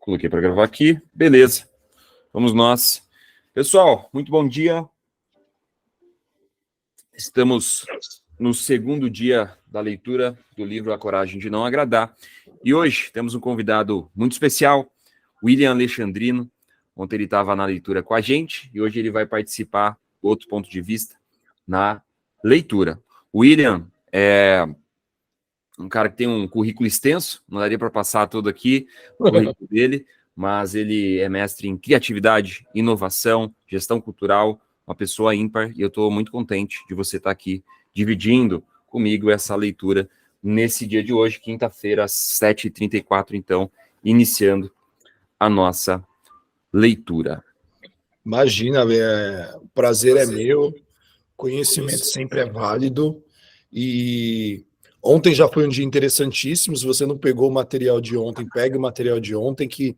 Coloquei para gravar aqui. Beleza. Vamos nós. Pessoal, muito bom dia. Estamos no segundo dia da leitura do livro A Coragem de Não Agradar. E hoje temos um convidado muito especial, William Alexandrino. Ontem ele estava na leitura com a gente e hoje ele vai participar do outro ponto de vista na leitura. O William é um cara que tem um currículo extenso, não daria para passar todo aqui o currículo dele, mas ele é mestre em criatividade, inovação, gestão cultural, uma pessoa ímpar, e eu estou muito contente de você estar aqui dividindo comigo essa leitura nesse dia de hoje, quinta-feira, às 7h34, então, iniciando a nossa leitura. Imagina, o prazer é meu, conhecimento sempre é válido, e ontem já foi um dia interessantíssimo. Se você não pegou o material de ontem, pegue o material de ontem, que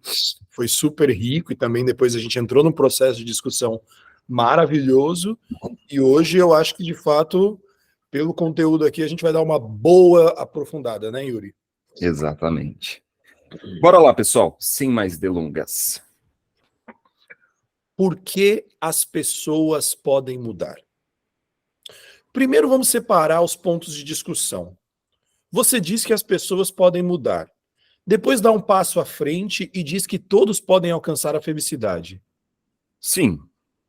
foi super rico, e também depois a gente entrou num processo de discussão maravilhoso, e hoje eu acho que, de fato, pelo conteúdo aqui, a gente vai dar uma boa aprofundada, né, Yuri? Exatamente. Bora lá, pessoal, sem mais delongas. Por que as pessoas podem mudar? Primeiro, vamos separar os pontos de discussão. Você diz que as pessoas podem mudar. Depois dá um passo à frente e diz que todos podem alcançar a felicidade. Sim,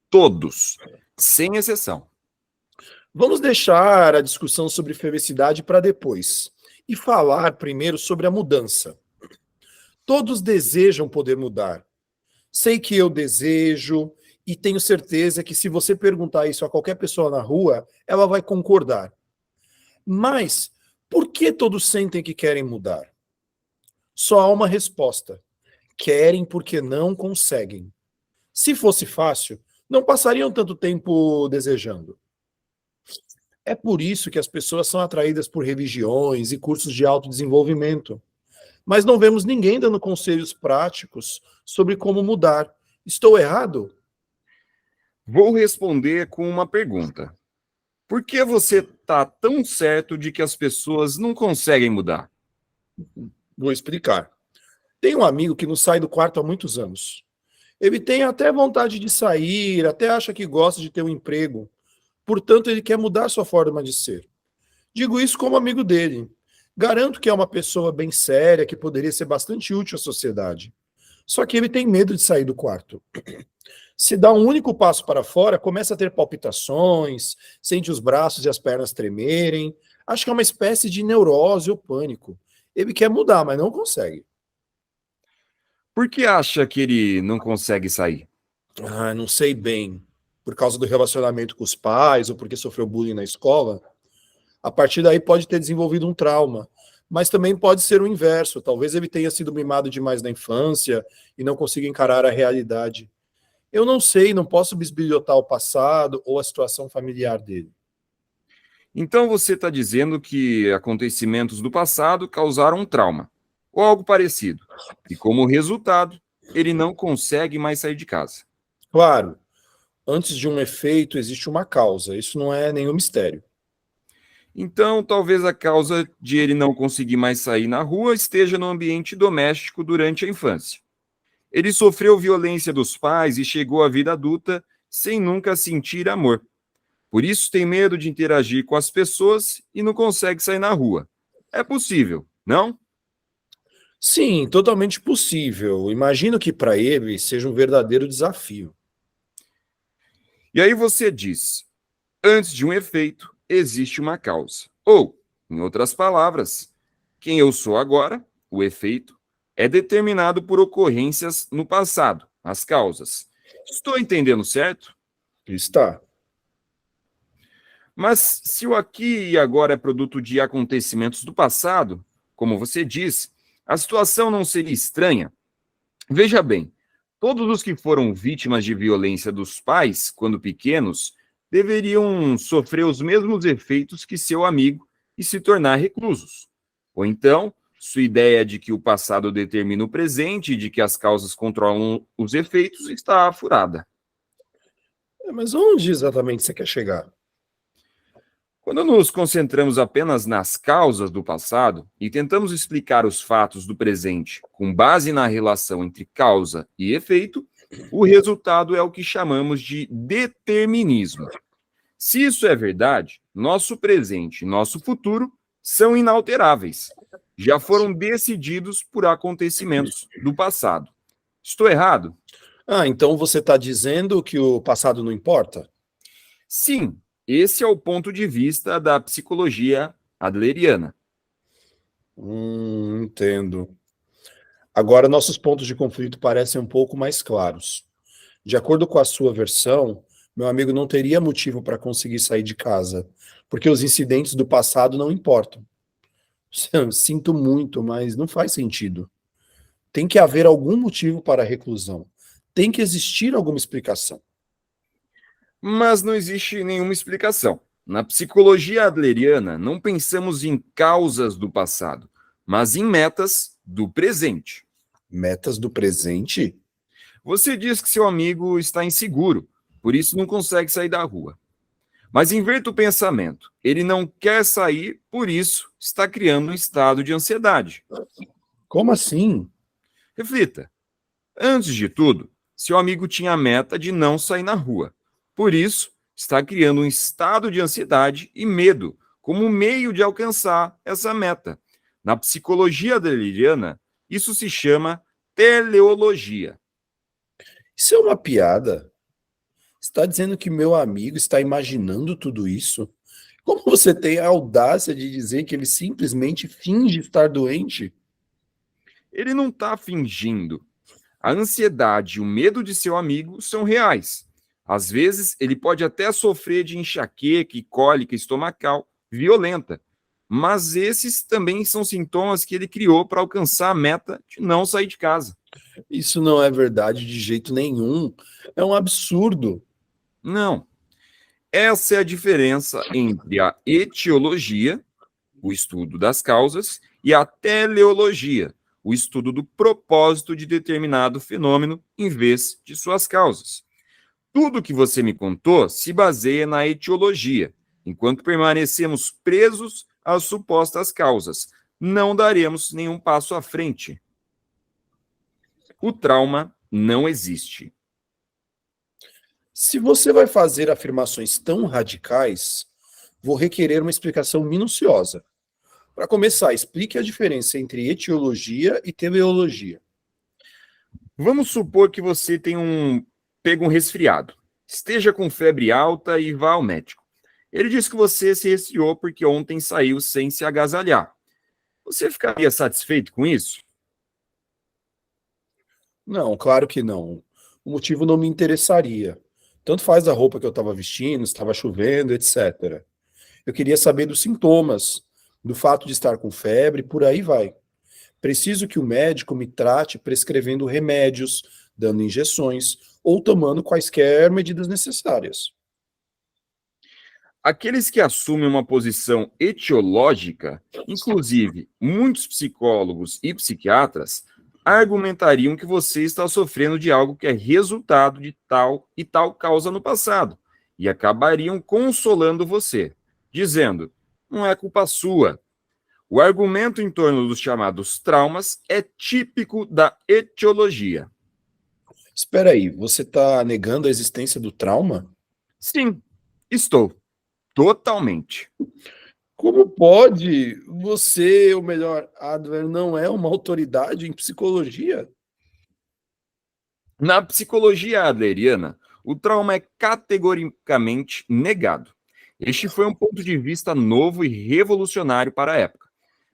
todos, sem exceção. Vamos deixar a discussão sobre felicidade para depois e falar primeiro sobre a mudança. Todos desejam poder mudar. Sei que eu desejo e tenho certeza que se você perguntar isso a qualquer pessoa na rua, ela vai concordar. Mas por que todos sentem que querem mudar? Só há uma resposta. Querem porque não conseguem. Se fosse fácil, não passariam tanto tempo desejando. É por isso que as pessoas são atraídas por religiões e cursos de autodesenvolvimento. Mas não vemos ninguém dando conselhos práticos sobre como mudar. Estou errado? Vou responder com uma pergunta. Por que você está tão certo de que as pessoas não conseguem mudar? Vou explicar. Tem um amigo que não sai do quarto há muitos anos. Ele tem até vontade de sair, até acha que gosta de ter um emprego. Portanto, ele quer mudar sua forma de ser. Digo isso como amigo dele. Garanto que é uma pessoa bem séria, que poderia ser bastante útil à sociedade. Só que ele tem medo de sair do quarto. Se dá um único passo para fora, começa a ter palpitações, sente os braços e as pernas tremerem. Acho que é uma espécie de neurose ou pânico. Ele quer mudar, mas não consegue. Por que acha que ele não consegue sair? Não sei bem. Por causa do relacionamento com os pais ou porque sofreu bullying na escola? A partir daí pode ter desenvolvido um trauma. Mas também pode ser o inverso. Talvez ele tenha sido mimado demais na infância e não consiga encarar a realidade. Eu não sei, não posso bisbilhotar o passado ou a situação familiar dele. Então você está dizendo que acontecimentos do passado causaram um trauma, ou algo parecido, e como resultado, ele não consegue mais sair de casa. Claro, antes de um efeito existe uma causa. Isso não é nenhum mistério. Então, talvez a causa de ele não conseguir mais sair na rua esteja no ambiente doméstico durante a infância. Ele sofreu violência dos pais e chegou à vida adulta sem nunca sentir amor. Por isso tem medo de interagir com as pessoas e não consegue sair na rua. É possível, não? Sim, totalmente possível. Imagino que para ele seja um verdadeiro desafio. E aí você diz, antes de um efeito, existe uma causa. Ou, em outras palavras, quem eu sou agora, o efeito, é determinado por ocorrências no passado, as causas. Estou entendendo certo? Está. Mas se o aqui e agora é produto de acontecimentos do passado, como você diz, a situação não seria estranha? Veja bem, todos os que foram vítimas de violência dos pais, quando pequenos, deveriam sofrer os mesmos efeitos que seu amigo e se tornar reclusos. Ou então, sua ideia de que o passado determina o presente e de que as causas controlam os efeitos está furada. Mas onde exatamente você quer chegar? Quando nos concentramos apenas nas causas do passado e tentamos explicar os fatos do presente com base na relação entre causa e efeito, o resultado é o que chamamos de determinismo. Se isso é verdade, nosso presente e nosso futuro são inalteráveis. Já foram decididos por acontecimentos do passado. Estou errado? Então você está dizendo que o passado não importa? Sim, esse é o ponto de vista da psicologia adleriana. Entendo. Agora nossos pontos de conflito parecem um pouco mais claros. De acordo com a sua versão, meu amigo não teria motivo para conseguir sair de casa, porque os incidentes do passado não importam. Sinto muito, mas não faz sentido. Tem que haver algum motivo para a reclusão. Tem que existir alguma explicação. Mas não existe nenhuma explicação. Na psicologia adleriana, não pensamos em causas do passado, mas em metas do presente. Metas do presente? Você diz que seu amigo está inseguro, por isso não consegue sair da rua. Mas inverta o pensamento. Ele não quer sair, por isso está criando um estado de ansiedade. Como assim? Reflita. Antes de tudo, seu amigo tinha a meta de não sair na rua. Por isso, está criando um estado de ansiedade e medo como meio de alcançar essa meta. Na psicologia adleriana, isso se chama teleologia. Isso é uma piada. Está dizendo que meu amigo está imaginando tudo isso? Como você tem a audácia de dizer que ele simplesmente finge estar doente? Ele não está fingindo. A ansiedade e o medo de seu amigo são reais. Às vezes, ele pode até sofrer de enxaqueca e cólica estomacal violenta, mas esses também são sintomas que ele criou para alcançar a meta de não sair de casa. Isso não é verdade de jeito nenhum. É um absurdo. Não. Essa é a diferença entre a etiologia, o estudo das causas, e a teleologia, o estudo do propósito de determinado fenômeno em vez de suas causas. Tudo que você me contou se baseia na etiologia, enquanto permanecemos presos às supostas causas. Não daremos nenhum passo à frente. O trauma não existe. Se você vai fazer afirmações tão radicais, vou requerer uma explicação minuciosa. Para começar, explique a diferença entre etiologia e teleologia. Vamos supor que você tenha pega um resfriado, esteja com febre alta e vá ao médico. Ele diz que você se resfriou porque ontem saiu sem se agasalhar. Você ficaria satisfeito com isso? Não, claro que não. O motivo não me interessaria. Tanto faz a roupa que eu estava vestindo, se estava chovendo, etc. Eu queria saber dos sintomas, do fato de estar com febre, por aí vai. Preciso que o médico me trate prescrevendo remédios, dando injeções ou tomando quaisquer medidas necessárias. Aqueles que assumem uma posição etiológica, inclusive muitos psicólogos e psiquiatras, argumentariam que você está sofrendo de algo que é resultado de tal e tal causa no passado, e acabariam consolando você, dizendo: não é culpa sua. O argumento em torno dos chamados traumas é típico da etiologia. Espera aí, você está negando a existência do trauma? Sim, estou. Totalmente. Como pode? Você, ou melhor, Adler, não é uma autoridade em psicologia? Na psicologia adleriana, o trauma é categoricamente negado. Este foi um ponto de vista novo e revolucionário para a época.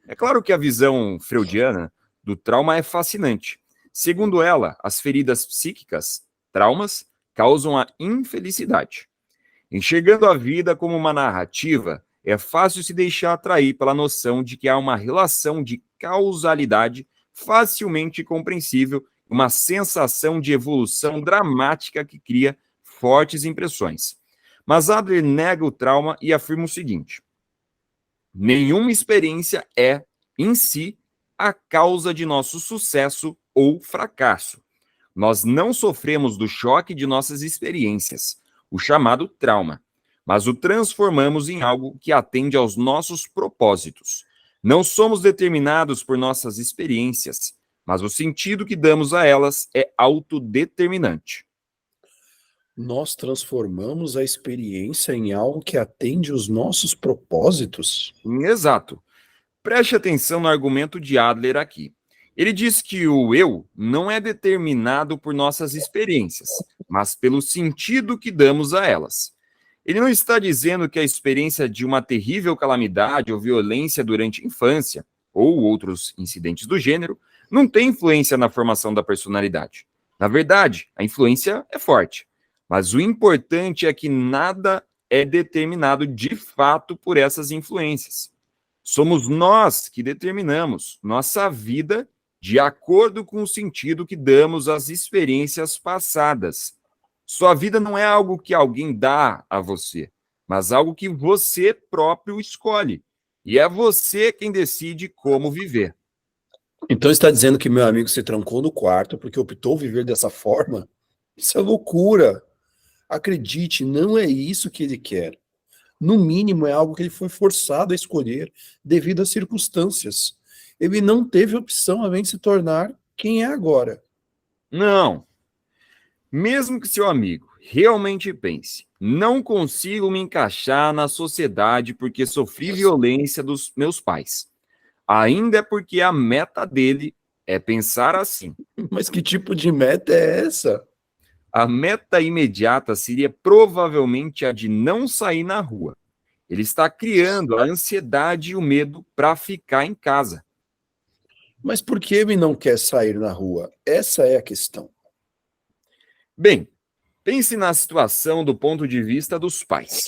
É claro que a visão freudiana do trauma é fascinante. Segundo ela, as feridas psíquicas, traumas, causam a infelicidade. Enxergando a vida como uma narrativa, é fácil se deixar atrair pela noção de que há uma relação de causalidade facilmente compreensível, uma sensação de evolução dramática que cria fortes impressões. Mas Adler nega o trauma e afirma o seguinte: nenhuma experiência é, em si, a causa de nosso sucesso ou fracasso. Nós não sofremos do choque de nossas experiências, o chamado trauma. mas o transformamos em algo que atende aos nossos propósitos. Não somos determinados por nossas experiências, mas o sentido que damos a elas é autodeterminante. Nós transformamos a experiência em algo que atende os nossos propósitos? Exato. Preste atenção no argumento de Adler aqui. Ele diz que o eu não é determinado por nossas experiências, mas pelo sentido que damos a elas. Ele não está dizendo que a experiência de uma terrível calamidade ou violência durante a infância, ou outros incidentes do gênero, não tem influência na formação da personalidade. Na verdade, a influência é forte, mas o importante é que nada é determinado de fato por essas influências. Somos nós que determinamos nossa vida de acordo com o sentido que damos às experiências passadas. Sua vida não é algo que alguém dá a você, mas algo que você próprio escolhe. E é você quem decide como viver. Então está dizendo que meu amigo se trancou no quarto porque optou viver dessa forma? Isso é loucura. Acredite, não é isso que ele quer. No mínimo, é algo que ele foi forçado a escolher devido às circunstâncias. Ele não teve opção além de se tornar quem é agora. Não. Mesmo que seu amigo realmente pense, não consigo me encaixar na sociedade porque sofri violência dos meus pais. Ainda é porque a meta dele é pensar assim. Mas que tipo de meta é essa? A meta imediata seria provavelmente a de não sair na rua. Ele está criando a ansiedade e o medo para ficar em casa. Mas por que ele não quer sair na rua? Essa é a questão. Bem, pense na situação do ponto de vista dos pais.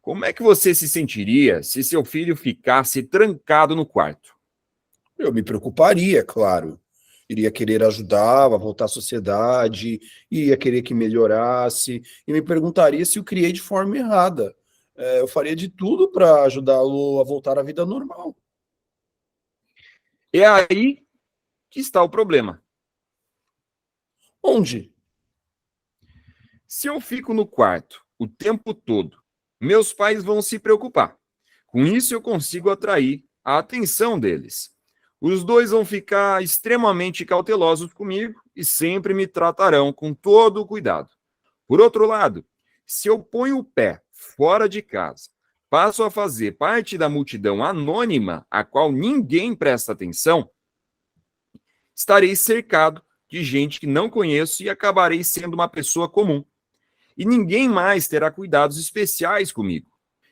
Como é que você se sentiria se seu filho ficasse trancado no quarto? Eu me preocuparia, é claro. Iria querer ajudá-lo a voltar à sociedade, iria querer que melhorasse, e me perguntaria se o criei de forma errada. Eu faria de tudo para ajudá-lo a voltar à vida normal. É aí que está o problema. Onde? Se eu fico no quarto o tempo todo, meus pais vão se preocupar. Com isso, eu consigo atrair a atenção deles. Os dois vão ficar extremamente cautelosos comigo e sempre me tratarão com todo o cuidado. Por outro lado, se eu ponho o pé fora de casa, passo a fazer parte da multidão anônima a qual ninguém presta atenção, estarei cercado de gente que não conheço e acabarei sendo uma pessoa comum. E ninguém mais terá cuidados especiais comigo.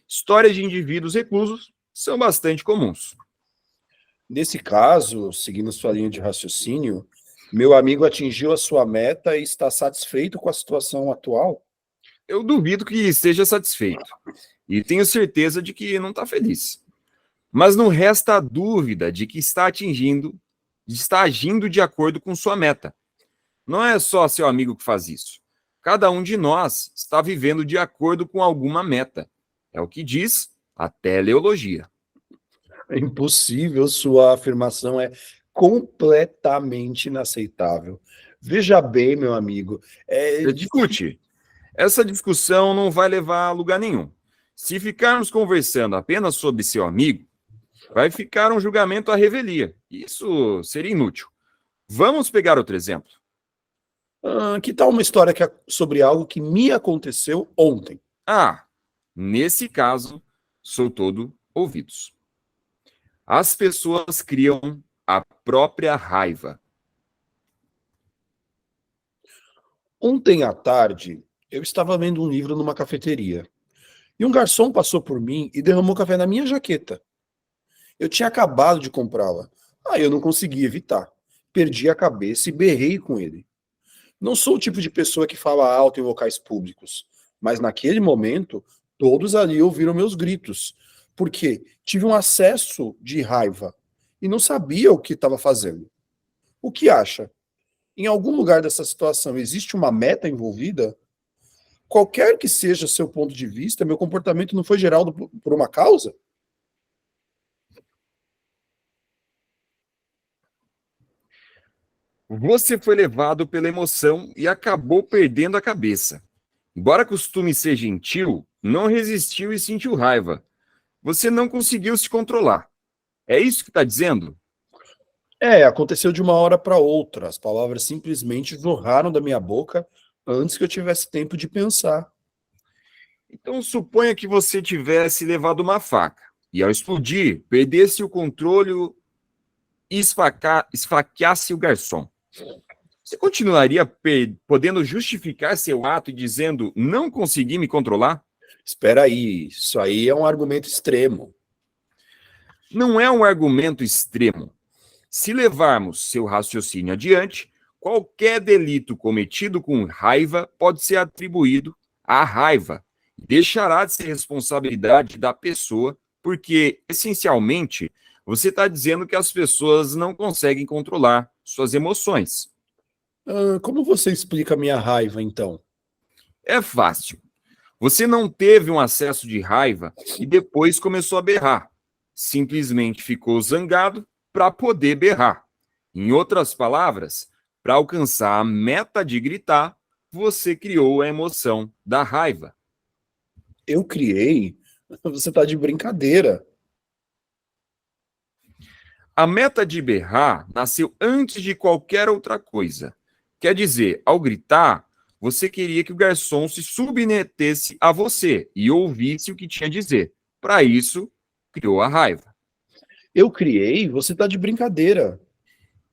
Histórias de indivíduos reclusos são bastante comuns. Nesse caso, seguindo sua linha de raciocínio, meu amigo atingiu a sua meta e está satisfeito com a situação atual? Eu duvido que esteja satisfeito. E tenho certeza de que não está feliz. Mas não resta a dúvida de que está agindo de acordo com sua meta. Não é só seu amigo que faz isso. Cada um de nós está vivendo de acordo com alguma meta. É o que diz a teleologia. É impossível, sua afirmação é completamente inaceitável. Veja bem, meu amigo, é difícil. Escute, essa discussão não vai levar a lugar nenhum. Se ficarmos conversando apenas sobre seu amigo, vai ficar um julgamento à revelia. Isso seria inútil. Vamos pegar outro exemplo. Que tal uma história sobre algo que me aconteceu ontem? Ah, nesse caso, sou todo ouvidos. As pessoas criam a própria raiva. Ontem à tarde, eu estava lendo um livro numa cafeteria e um garçom passou por mim e derramou café na minha jaqueta. Eu tinha acabado de comprá-la. Aí eu não consegui evitar. Perdi a cabeça e berrei com ele. Não sou o tipo de pessoa que fala alto em locais públicos, mas naquele momento, todos ali ouviram meus gritos, porque tive um acesso de raiva e não sabia o que estava fazendo. O que acha? Em algum lugar dessa situação existe uma meta envolvida? Qualquer que seja seu ponto de vista, meu comportamento não foi gerado por uma causa? Você foi levado pela emoção e acabou perdendo a cabeça. Embora costume ser gentil, não resistiu e sentiu raiva. Você não conseguiu se controlar. É isso que está dizendo? Aconteceu de uma hora para outra. As palavras simplesmente jorraram da minha boca antes que eu tivesse tempo de pensar. Então suponha que você tivesse levado uma faca e, ao explodir, perdesse o controle e esfaqueasse o garçom. Você continuaria podendo justificar seu ato e dizendo não consegui me controlar? Espera aí, isso aí é um argumento extremo. Não é um argumento extremo. Se levarmos seu raciocínio adiante, qualquer delito cometido com raiva pode ser atribuído à raiva e deixará de ser responsabilidade da pessoa, porque, essencialmente, você está dizendo que as pessoas não conseguem controlar suas emoções. Como você explica a minha raiva, então? É fácil. Você não teve um acesso de raiva e depois começou a berrar. Simplesmente ficou zangado para poder berrar. Em outras palavras, para alcançar a meta de gritar, você criou a emoção da raiva. Eu criei? Você está de brincadeira. A meta de berrar nasceu antes de qualquer outra coisa. Quer dizer, ao gritar, você queria que o garçom se submetesse a você e ouvisse o que tinha a dizer. Para isso, criou a raiva. Eu criei? Você está de brincadeira.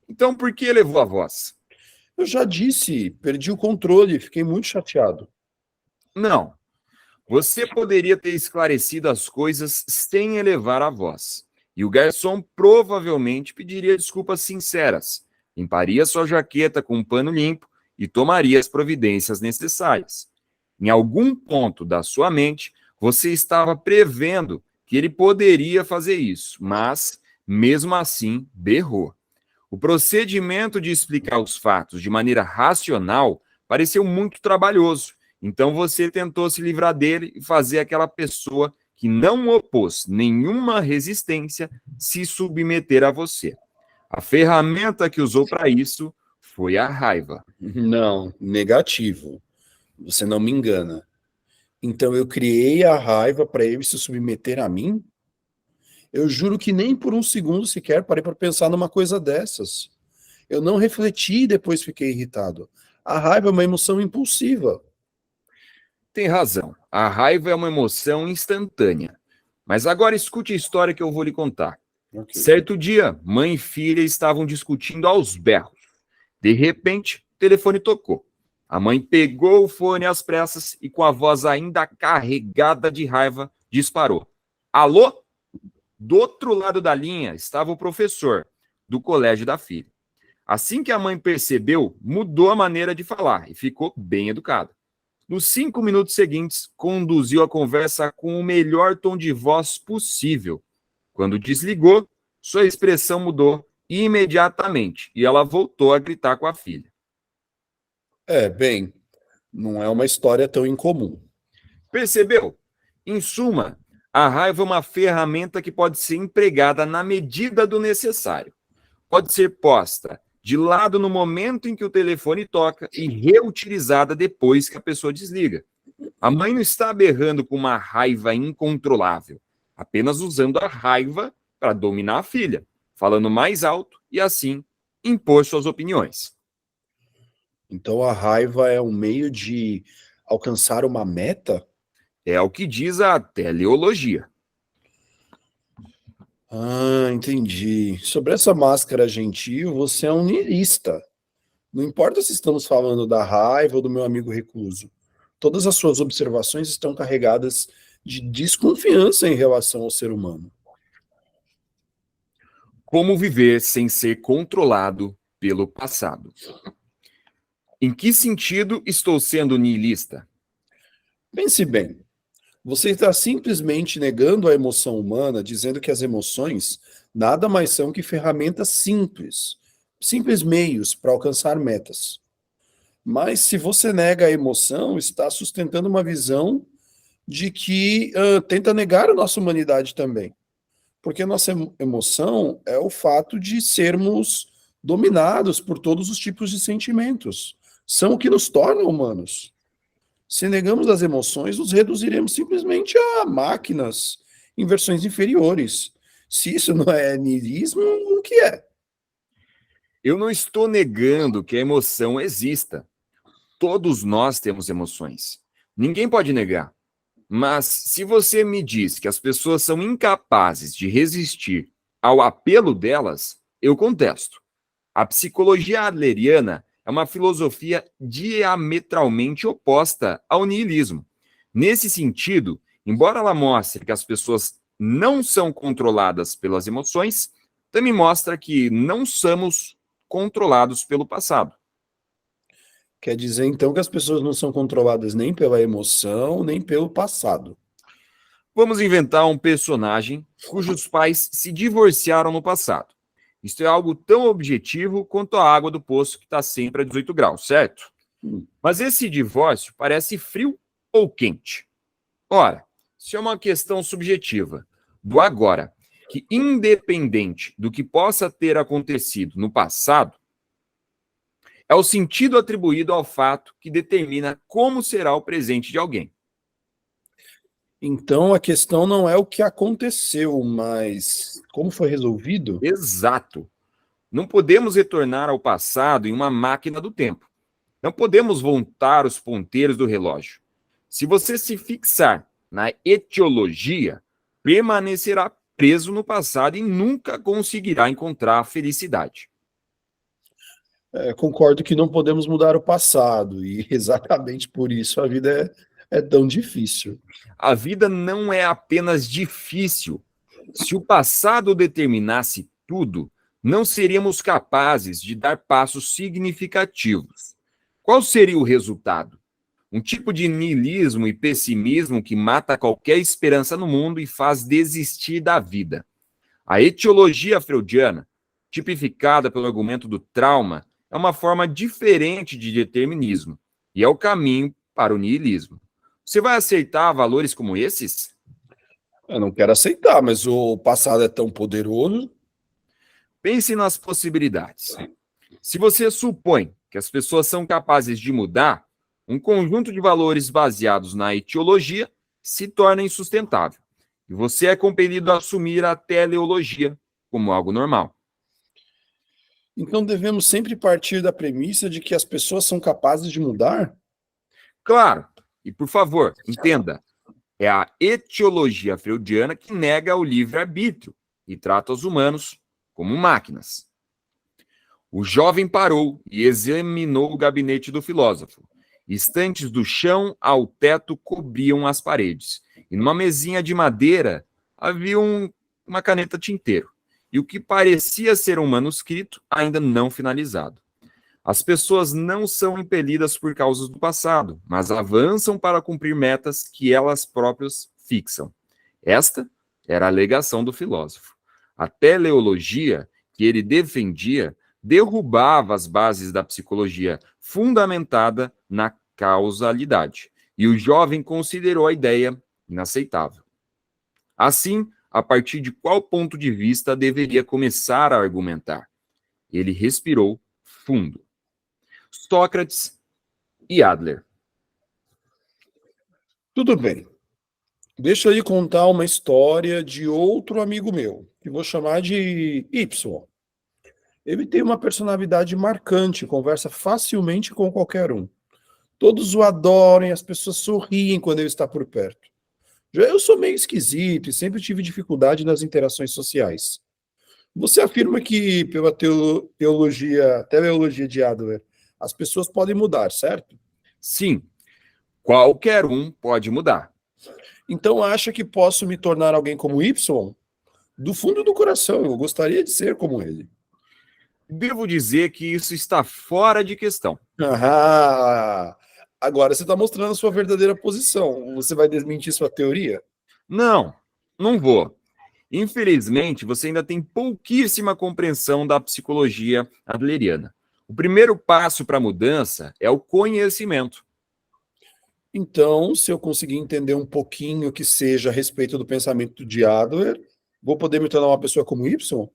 Então, por que elevou a voz? Eu já disse, perdi o controle, fiquei muito chateado. Não. Você poderia ter esclarecido as coisas sem elevar a voz. E o garçom provavelmente pediria desculpas sinceras, limparia sua jaqueta com um pano limpo e tomaria as providências necessárias. Em algum ponto da sua mente, você estava prevendo que ele poderia fazer isso, mas, mesmo assim, berrou. O procedimento de explicar os fatos de maneira racional pareceu muito trabalhoso, então você tentou se livrar dele e fazer aquela pessoa que não opôs nenhuma resistência se submeter a você. A ferramenta que usou para isso foi a raiva. Não, negativo. Você não me engana. Então eu criei a raiva para ele se submeter a mim? Eu juro que nem por um segundo sequer parei para pensar numa coisa dessas. Eu não refleti e depois fiquei irritado. A raiva é uma emoção impulsiva. Tem razão, a raiva é uma emoção instantânea. Mas agora escute a história que eu vou lhe contar. Ok. Certo dia, mãe e filha estavam discutindo aos berros. De repente, o telefone tocou. A mãe pegou o fone às pressas e, com a voz ainda carregada de raiva, disparou: Alô? Do outro lado da linha estava o professor do colégio da filha. Assim que a mãe percebeu, mudou a maneira de falar e ficou bem educada. Nos 5 minutos seguintes, conduziu a conversa com o melhor tom de voz possível. Quando desligou, sua expressão mudou imediatamente e ela voltou a gritar com a filha. Bem, não é uma história tão incomum. Percebeu? Em suma, a raiva é uma ferramenta que pode ser empregada na medida do necessário. Pode ser posta de lado no momento em que o telefone toca e reutilizada depois que a pessoa desliga. A mãe não está berrando com uma raiva incontrolável, apenas usando a raiva para dominar a filha, falando mais alto e assim impor suas opiniões. Então a raiva é um meio de alcançar uma meta? É o que diz a teleologia. Entendi. Sobre essa máscara gentil, você é um niilista. Não importa se estamos falando da raiva ou do meu amigo recluso. Todas as suas observações estão carregadas de desconfiança em relação ao ser humano. Como viver sem ser controlado pelo passado? Em que sentido estou sendo niilista? Pense bem. Você está simplesmente negando a emoção humana, dizendo que as emoções nada mais são que ferramentas simples meios para alcançar metas. Mas se você nega a emoção, está sustentando uma visão de que tenta negar a nossa humanidade também. Porque a nossa emoção é o fato de sermos dominados por todos os tipos de sentimentos. São o que nos torna humanos. Se negamos as emoções, nos reduziremos simplesmente a máquinas em versões inferiores. Se isso não é niilismo, o que é? Eu não estou negando que a emoção exista. Todos nós temos emoções. Ninguém pode negar. Mas se você me diz que as pessoas são incapazes de resistir ao apelo delas, eu contesto. A psicologia adleriana é uma filosofia diametralmente oposta ao niilismo. Nesse sentido, embora ela mostre que as pessoas não são controladas pelas emoções, também mostra que não somos controlados pelo passado. Quer dizer, então, que as pessoas não são controladas nem pela emoção, nem pelo passado. Vamos inventar um personagem cujos pais se divorciaram no passado. Isso é algo tão objetivo quanto a água do poço que está sempre a 18 graus, certo? Mas esse divórcio parece frio ou quente? Ora, isso é uma questão subjetiva. Do agora, que independente do que possa ter acontecido no passado, é o sentido atribuído ao fato que determina como será o presente de alguém. Então, a questão não é o que aconteceu, mas como foi resolvido? Exato. Não podemos retornar ao passado em uma máquina do tempo. Não podemos voltar os ponteiros do relógio. Se você se fixar na etiologia, permanecerá preso no passado e nunca conseguirá encontrar a felicidade. Concordo que não podemos mudar o passado, e exatamente por isso a vida é tão difícil. A vida não é apenas difícil. Se o passado determinasse tudo, não seríamos capazes de dar passos significativos. Qual seria o resultado? Um tipo de niilismo e pessimismo que mata qualquer esperança no mundo e faz desistir da vida. A etiologia freudiana, tipificada pelo argumento do trauma, é uma forma diferente de determinismo e é o caminho para o niilismo. Você vai aceitar valores como esses? Eu não quero aceitar, mas o passado é tão poderoso. Pense nas possibilidades. Se você supõe que as pessoas são capazes de mudar, um conjunto de valores baseados na etiologia se torna insustentável. E você é compelido a assumir a teleologia como algo normal. Então devemos sempre partir da premissa de que as pessoas são capazes de mudar? Claro, e por favor, entenda, é a etiologia freudiana que nega o livre-arbítrio e trata os humanos como máquinas. O jovem parou e examinou o gabinete do filósofo. Estantes do chão ao teto cobriam as paredes. E numa mesinha de madeira havia uma caneta tinteiro. E o que parecia ser um manuscrito ainda não finalizado. As pessoas não são impelidas por causas do passado, mas avançam para cumprir metas que elas próprias fixam. Esta era a alegação do filósofo. A teleologia que ele defendia derrubava as bases da psicologia fundamentada na causalidade, e o jovem considerou a ideia inaceitável. Assim, a partir de qual ponto de vista deveria começar a argumentar? Ele respirou fundo. Sócrates e Adler. Tudo bem. Deixa eu lhe contar uma história de outro amigo meu, que vou chamar de Y. Ele tem uma personalidade marcante, conversa facilmente com qualquer um. Todos o adoram e as pessoas sorriem quando ele está por perto. Já eu sou meio esquisito e sempre tive dificuldade nas interações sociais. Você afirma que, pela teleologia de Adler, as pessoas podem mudar, certo? Sim, qualquer um pode mudar. Então acha que posso me tornar alguém como Y? Do fundo do coração, eu gostaria de ser como ele. Devo dizer que isso está fora de questão. Ah, agora você está mostrando a sua verdadeira posição. Você vai desmentir sua teoria? Não, não vou. Infelizmente, você ainda tem pouquíssima compreensão da psicologia adleriana. O primeiro passo para a mudança é o conhecimento. Então, se eu conseguir entender um pouquinho que seja a respeito do pensamento de Adler, vou poder me tornar uma pessoa como Y?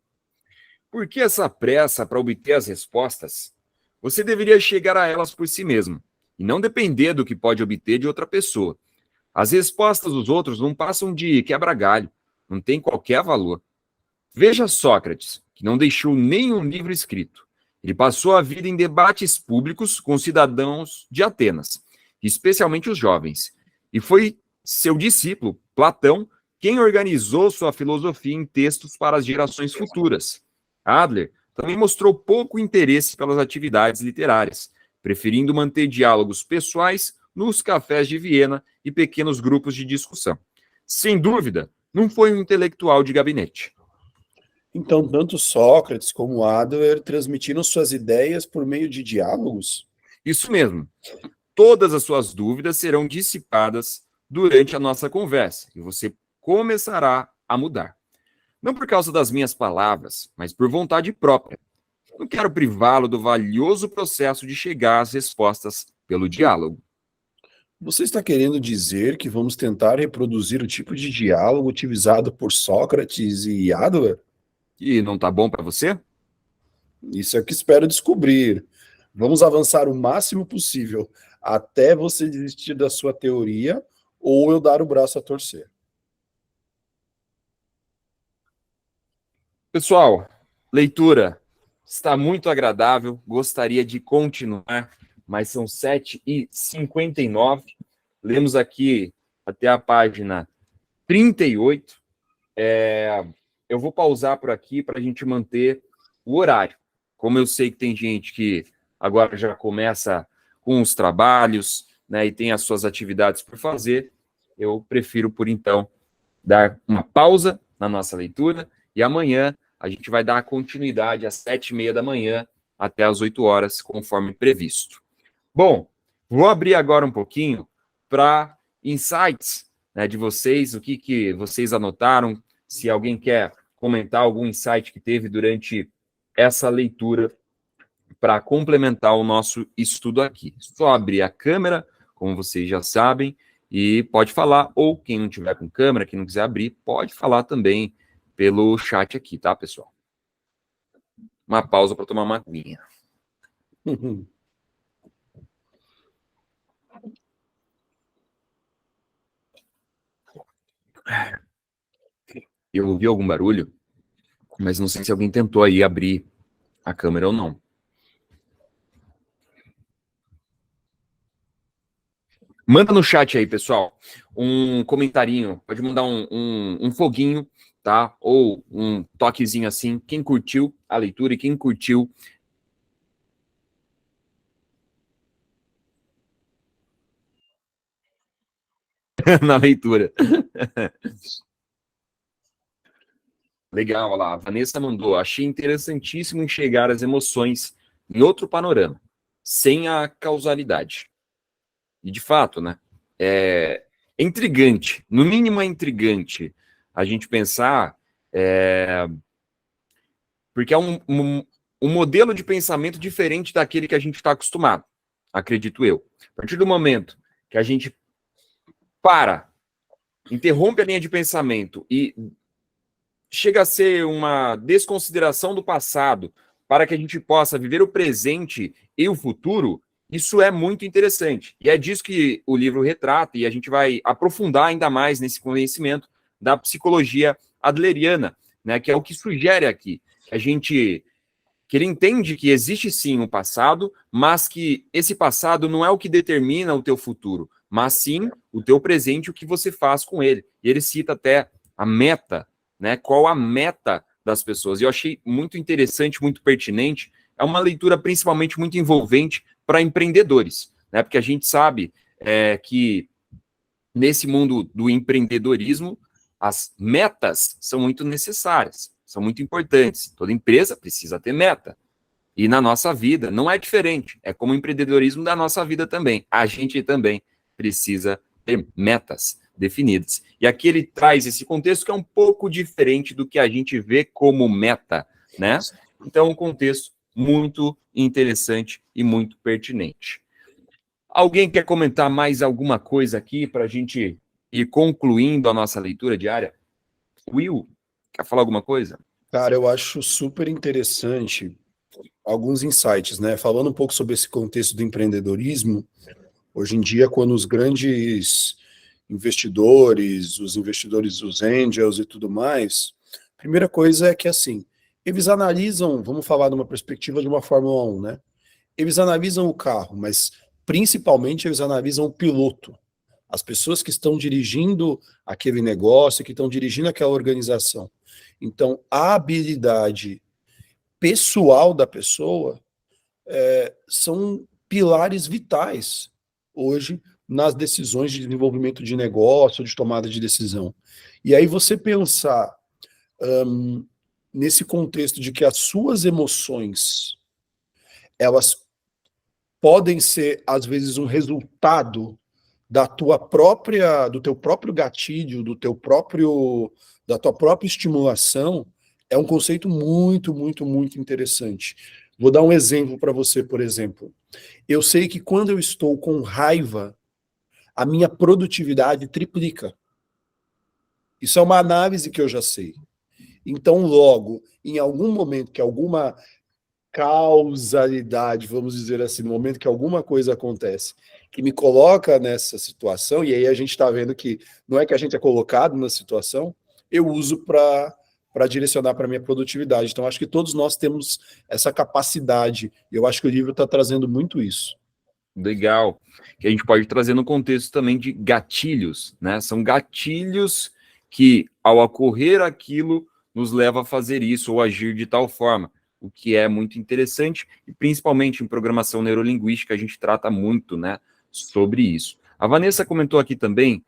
Por que essa pressa para obter as respostas? Você deveria chegar a elas por si mesmo. e não depender do que pode obter de outra pessoa. As respostas dos outros não passam de quebra-galho, não tem qualquer valor. Veja Sócrates, que não deixou nenhum livro escrito. Ele passou a vida em debates públicos com cidadãos de Atenas, especialmente os jovens. E foi seu discípulo, Platão, quem organizou sua filosofia em textos para as gerações futuras. Adler também mostrou pouco interesse pelas atividades literárias, preferindo manter diálogos pessoais nos cafés de Viena e pequenos grupos de discussão. Sem dúvida, não foi um intelectual de gabinete. Então, tanto Sócrates como Adler transmitiram suas ideias por meio de diálogos? Isso mesmo. Todas as suas dúvidas serão dissipadas durante a nossa conversa e você começará a mudar. Não por causa das minhas palavras, mas por vontade própria. Não quero privá-lo do valioso processo de chegar às respostas pelo diálogo. Você está querendo dizer que vamos tentar reproduzir o tipo de diálogo utilizado por Sócrates e Adler? E não tá bom para você? Isso é o que espero descobrir. Vamos avançar o máximo possível, até você desistir da sua teoria ou eu dar o braço a torcer. Pessoal, leitura está muito agradável, gostaria de continuar, mas são 7h59. Lemos aqui até a página 38. Eu vou pausar por aqui para a gente manter o horário. Como eu sei que tem gente que agora já começa com os trabalhos, né, e tem as suas atividades por fazer, eu prefiro, por então, dar uma pausa na nossa leitura e amanhã a gente vai dar continuidade às 7h30 da manhã até às 8 horas, conforme previsto. Bom, vou abrir agora um pouquinho para insights, né, de vocês, o que vocês anotaram, se alguém quer comentar algum insight que teve durante essa leitura para complementar o nosso estudo aqui. Só abrir a câmera, como vocês já sabem, e pode falar, ou quem não tiver com câmera, quem não quiser abrir, pode falar também pelo chat aqui, tá, pessoal? Uma pausa para tomar uma aguinha. Eu ouvi algum barulho, mas não sei se alguém tentou aí abrir a câmera ou não. Manda no chat aí, pessoal, um comentarinho, pode mandar um foguinho, tá? Ou um toquezinho assim, quem curtiu a leitura e quem curtiu na leitura. Legal, olha lá, a Vanessa mandou, achei interessantíssimo enxergar as emoções em outro panorama, sem a causalidade. E de fato, né, é intrigante, no mínimo é intrigante a gente pensar, porque é um modelo de pensamento diferente daquele que a gente está acostumado, acredito eu. A partir do momento que a gente interrompe a linha de pensamento e chega a ser uma desconsideração do passado para que a gente possa viver o presente e o futuro, isso é muito interessante. E é disso que o livro retrata, e a gente vai aprofundar ainda mais nesse conhecimento da psicologia adleriana, né, que é o que sugere aqui. Que ele entende que existe sim um passado, mas que esse passado não é o que determina o teu futuro, mas sim o teu presente e o que você faz com ele. E ele cita até a meta, né? Qual a meta das pessoas. E eu achei muito interessante, muito pertinente. É uma leitura principalmente muito envolvente para empreendedores, né? Porque a gente sabe que nesse mundo do empreendedorismo, as metas são muito necessárias, são muito importantes. Toda empresa precisa ter meta. E na nossa vida não é diferente. É como o empreendedorismo da nossa vida também. A gente também precisa ter metas definidas. E aqui ele traz esse contexto que é um pouco diferente do que a gente vê como meta, né? Então, um contexto muito interessante e muito pertinente. Alguém quer comentar mais alguma coisa aqui para a gente ir concluindo a nossa leitura diária? Will, quer falar alguma coisa? Cara, eu acho super interessante alguns insights, né? Falando um pouco sobre esse contexto do empreendedorismo, Hoje em dia, quando os grandes investidores, os angels e tudo mais, a primeira coisa é que, assim, eles analisam, vamos falar numa perspectiva de uma Fórmula 1, né? Eles analisam o carro, mas principalmente eles analisam o piloto, as pessoas que estão dirigindo aquele negócio, que estão dirigindo aquela organização. Então, a habilidade pessoal da pessoa são pilares vitais hoje nas decisões de desenvolvimento de negócio, de tomada de decisão. E aí você pensar nesse contexto de que as suas emoções, elas podem ser, às vezes, um resultado do teu próprio gatilho, da tua própria estimulação, é um conceito muito, muito, muito interessante. Vou dar um exemplo para você, por exemplo. Eu sei que quando eu estou com raiva, a minha produtividade triplica. Isso é uma análise que eu já sei. Então, logo, em algum momento que alguma causalidade, vamos dizer assim, no momento que alguma coisa acontece que me coloca nessa situação, e aí a gente está vendo que não é que a gente é colocado na situação, eu uso para direcionar para a minha produtividade. Então, acho que todos nós temos essa capacidade, e eu acho que o livro está trazendo muito isso. Legal. Que a gente pode trazer no contexto também de gatilhos, né? São gatilhos que, ao ocorrer aquilo, nos leva a fazer isso ou agir de tal forma, o que é muito interessante, e principalmente em programação neurolinguística a gente trata muito, né, sobre isso. A Vanessa comentou aqui também,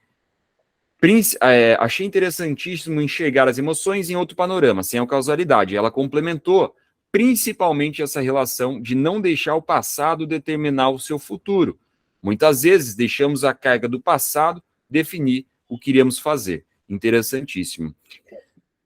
achei interessantíssimo enxergar as emoções em outro panorama, sem a causalidade. Ela complementou principalmente essa relação de não deixar o passado determinar o seu futuro. Muitas vezes deixamos a carga do passado definir o que iremos fazer. Interessantíssimo.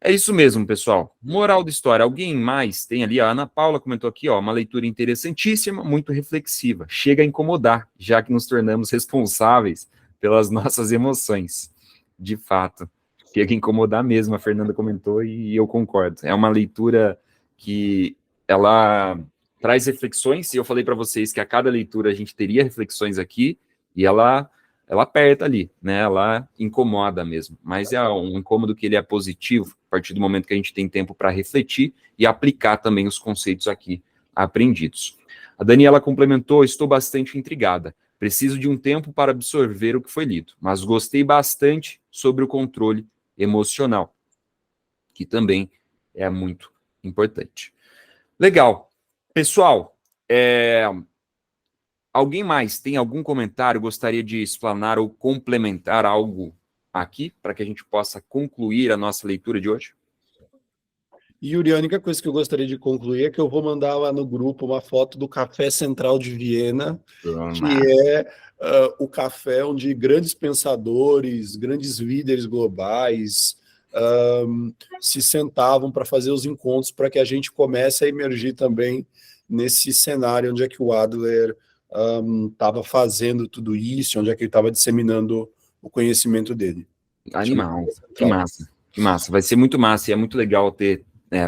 É isso mesmo, pessoal. Moral da história. Alguém mais tem ali? A Ana Paula comentou aqui, ó, uma leitura interessantíssima, muito reflexiva. Chega a incomodar, já que nos tornamos responsáveis pelas nossas emoções. De fato. Chega a incomodar mesmo, a Fernanda comentou e eu concordo. É uma leitura que ela traz reflexões, e eu falei para vocês que a cada leitura a gente teria reflexões aqui, e ela aperta ali, né? Ela incomoda mesmo, mas é um incômodo que ele é positivo, a partir do momento que a gente tem tempo para refletir e aplicar também os conceitos aqui aprendidos. A Daniela complementou, estou bastante intrigada, preciso de um tempo para absorver o que foi lido, mas gostei bastante sobre o controle emocional, que também é muito importante. Legal. Pessoal, alguém mais tem algum comentário, gostaria de explanar ou complementar algo aqui, para que a gente possa concluir a nossa leitura de hoje? Yuri, a única coisa que eu gostaria de concluir é que eu vou mandar lá no grupo uma foto do Café Central de Viena, que é o café onde grandes pensadores, grandes líderes globais se sentavam para fazer os encontros, para que a gente comece a emergir também nesse cenário onde é que o Adler estava fazendo tudo isso, onde é que ele estava disseminando o conhecimento dele. Animal, que massa, que massa. Vai ser muito massa e é muito legal ter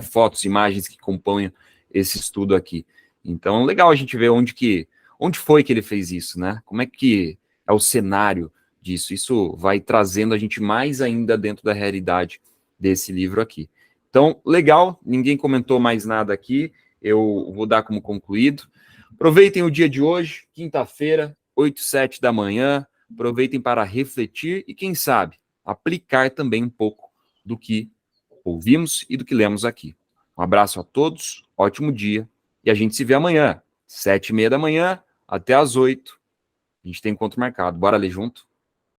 fotos, imagens que compõem esse estudo aqui. Então, legal a gente ver onde foi que ele fez isso, né? Como é que é o cenário disso? Isso vai trazendo a gente mais ainda dentro da realidade desse livro aqui. Então, legal, ninguém comentou mais nada aqui, eu vou dar como concluído. Aproveitem o dia de hoje, quinta-feira, 8, 7 da manhã, aproveitem para refletir e, quem sabe, aplicar também um pouco do que ouvimos e do que lemos aqui. Um abraço a todos, ótimo dia, e a gente se vê amanhã, 7:30 da manhã, até às 8. A gente tem encontro marcado. Bora ler junto?